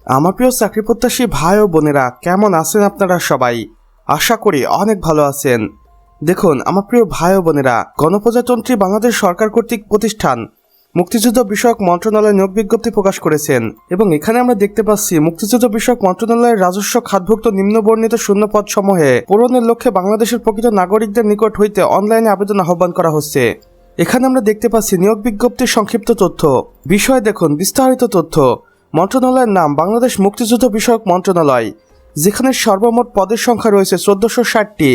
আমার প্রিয় চাকরি প্রত্যাশী ভাই ও বোনেরা, কেমন আছেন আপনারা সবাই? আশা করি অনেক ভালো আছেন। দেখুন আমার প্রিয় ভাই ও বোনেরা, গণপ্রজাতন্ত্রী বাংলাদেশ সরকার কর্তৃক প্রতিষ্ঠান মুক্তিযুদ্ধ বিষয়ক মন্ত্রণালয় নিয়োগ বিজ্ঞপ্তি প্রকাশ করেছেন এবং এখানে আমরা দেখতে পাচ্ছি মুক্তিযুদ্ধ বিষয়ক মন্ত্রণালয়ের রাজস্ব খাতভুক্ত নিম্নবর্ণিত শূন্য পদ সমূহে পূরণের লক্ষ্যে বাংলাদেশের প্রকৃত নাগরিকদের নিকট হইতে অনলাইনে আবেদন আহ্বান করা হচ্ছে। এখানে আমরা দেখতে পাচ্ছি নিয়োগ বিজ্ঞপ্তির সংক্ষিপ্ত তথ্য। বিষয় দেখুন বিস্তারিত তথ্য। মন্ত্রণালয়ের নাম বাংলাদেশ মুক্তিযুদ্ধ বিষয়ক মন্ত্রণালয়, যেখানে সর্বমোট পদের সংখ্যা রয়েছে 1460টি।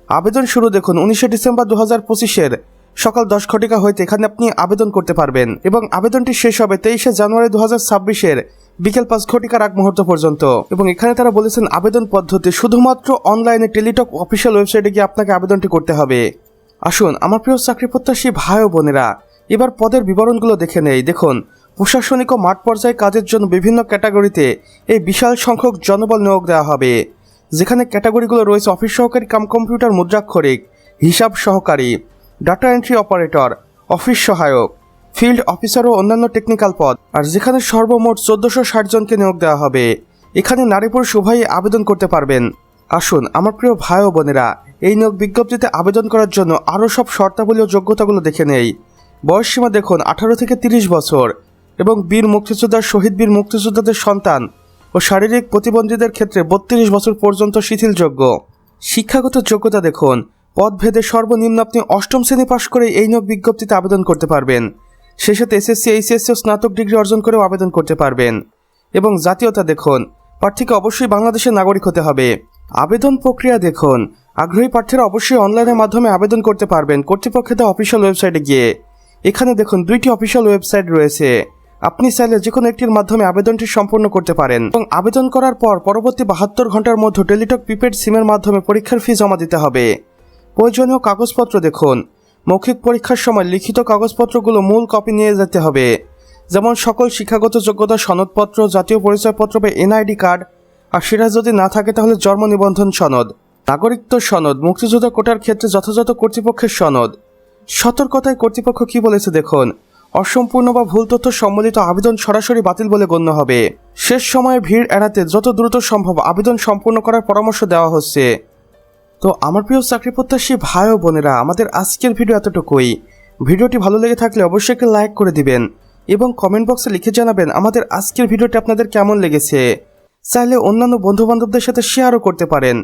আবেদন শুরু দেখুন 19 ডিসেম্বর 2025 সকাল 10 ঘটিকা হইতে এখানে আপনি আবেদন করতে পারবেন এবং আবেদনটি শেষ হবে 23 জানুয়ারি 2026 বিকেল 5 ঘটিকার আগ মুহূর্ত পর্যন্ত। এবং এখানে তারা বলেছেন আবেদন পদ্ধতি শুধুমাত্র অনলাইনে টেলিটক অফিসিয়াল ওয়েবসাইটে গিয়ে আপনাকে আবেদনটি করতে হবে। আসুন আমার প্রিয় চাকরি প্রত্যাশী ভাই ও বোনেরা, এবার পদের বিবরণগুলো দেখে নেই। দেখুন, প্রশাসনিক ও মাঠ পর্যায়ে কাজের জন্য বিভিন্ন ক্যাটাগরিতে এই বিশাল সংখ্যক জনবল নিয়োগ দেওয়া হবে, যেখানে ক্যাটাগরিগুলো রয়েছে অফিস সহকারী কাম কম্পিউটার মুদ্রাক্ষরিক, হিসাব সহকারী, ডাটা এন্ট্রি অপারেটর, অফিস সহায়ক, ফিল্ড অফিসার ও অন্যান্য টেকনিক্যাল পদ। আর যেখানে সর্বমোট 1460 জনকে নিয়োগ দেওয়া হবে। এখানে নারী পুরুষ উভয়ই আবেদন করতে পারবেন। আসুন আমার প্রিয় ভাই ও বোনেরা, এই নিয়োগ বিজ্ঞপ্তিতে আবেদন করার জন্য আরও সব শর্তাবলী ও যোগ্যতাগুলো দেখে নেই। বয়সসীমা দেখুন 18 থেকে 30 বছর এবং বীর মুক্তিযোদ্ধার শহীদ বীর মুক্তিযোদ্ধাদের সন্তান ও শারীরিক প্রতিবন্ধীদের ক্ষেত্রে 32 বছর পর্যন্ত শিথিলযোগ্য। শিক্ষাগত যোগ্যতা দেখুন, পদভেদে সর্বনিম্ন আপনি 8ম শ্রেণী পাশ করে এই নিয়োগ বিজ্ঞপ্তিতে আবেদন করতে পারবেন। সেই সাথে এসএসসি এইচএসসি ও স্নাতক ডিগ্রি অর্জন করেও আবেদন করতে পারবেন। এবং জাতীয়তা দেখুন, প্রার্থীকে অবশ্যই বাংলাদেশের নাগরিক হতে হবে। আবেদন প্রক্রিয়া দেখুন, আগ্রহী প্রার্থীরা অবশ্যই অনলাইনের মাধ্যমে আবেদন করতে পারবেন কর্তৃপক্ষের দেওয়া অফিসিয়াল ওয়েবসাইটে গিয়ে। এখানে দেখুন 2টি অফিসিয়াল ওয়েবসাইট রয়েছে, আপনি চাইলে যে কোনো একটির মাধ্যমে আবেদনটি সম্পূর্ণ করতে পারেন। এবং আবেদন করার পর পরবর্তী 72 ঘন্টার মধ্যে টেলিটক প্রিপেড সিমের মাধ্যমে পরীক্ষার ফি জমা দিতে হবে। প্রয়োজনীয় কাগজপত্র দেখুন, মৌখিক পরীক্ষার সময় লিখিত কাগজপত্রগুলো মূল কপি নিয়ে যেতে হবে, যেমন সকল শিক্ষাগত যোগ্যতা সনদপত্র, জাতীয় পরিচয়পত্র বা এনআইডি কার্ড, আর সেটা যদি না থাকে তাহলে জন্ম নিবন্ধন সনদ, নাগরিকত্ব সনদ, মুক্তিযোদ্ধা কোটার ক্ষেত্রে যথাযথ কর্তৃপক্ষের সনদ। সতর্কতায় কর্তৃপক্ষ কি বলেছে দেখুন, অসম্পূর্ণ বা ভুল তথ্য সম্বলিত আবেদন সরাসরি বাতিল বলে গণ্য হবে। শেষ সময়ে ভিড় এড়াতে যত দ্রুত সম্ভব আবেদন সম্পূর্ণ করার পরামর্শ দেওয়া হচ্ছে। তো আমার প্রিয় চাকরি প্রত্যাশী ভাই ও বোনেরা, আমাদের আজকের ভিডিও এতটুকুই। ভিডিওটি ভালো লেগে থাকলে অবশ্যই একটা লাইক করে দিবেন এবং কমেন্ট বক্সে লিখে জানাবেন আমাদের আজকের ভিডিওটি আপনাদের কেমন লেগেছে। চাইলে অন্যান্য বন্ধুবান্ধবদের সাথে শেয়ারও করতে পারেন।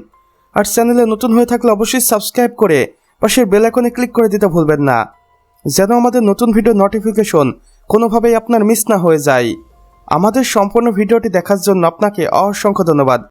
আর চ্যানেলে নতুন হয়ে থাকলে অবশ্যই সাবস্ক্রাইব করে পাশের বেল আইকনে ক্লিক করে দিতে ভুলবেন না, যেন আমাদের নতুন ভিডিও নোটিফিকেশন কোনোভাবেই আপনার মিস না হয়ে যায়। আমাদের সম্পূর্ণ ভিডিওটি দেখার জন্য আপনাকে অসংখ্য ধন্যবাদ।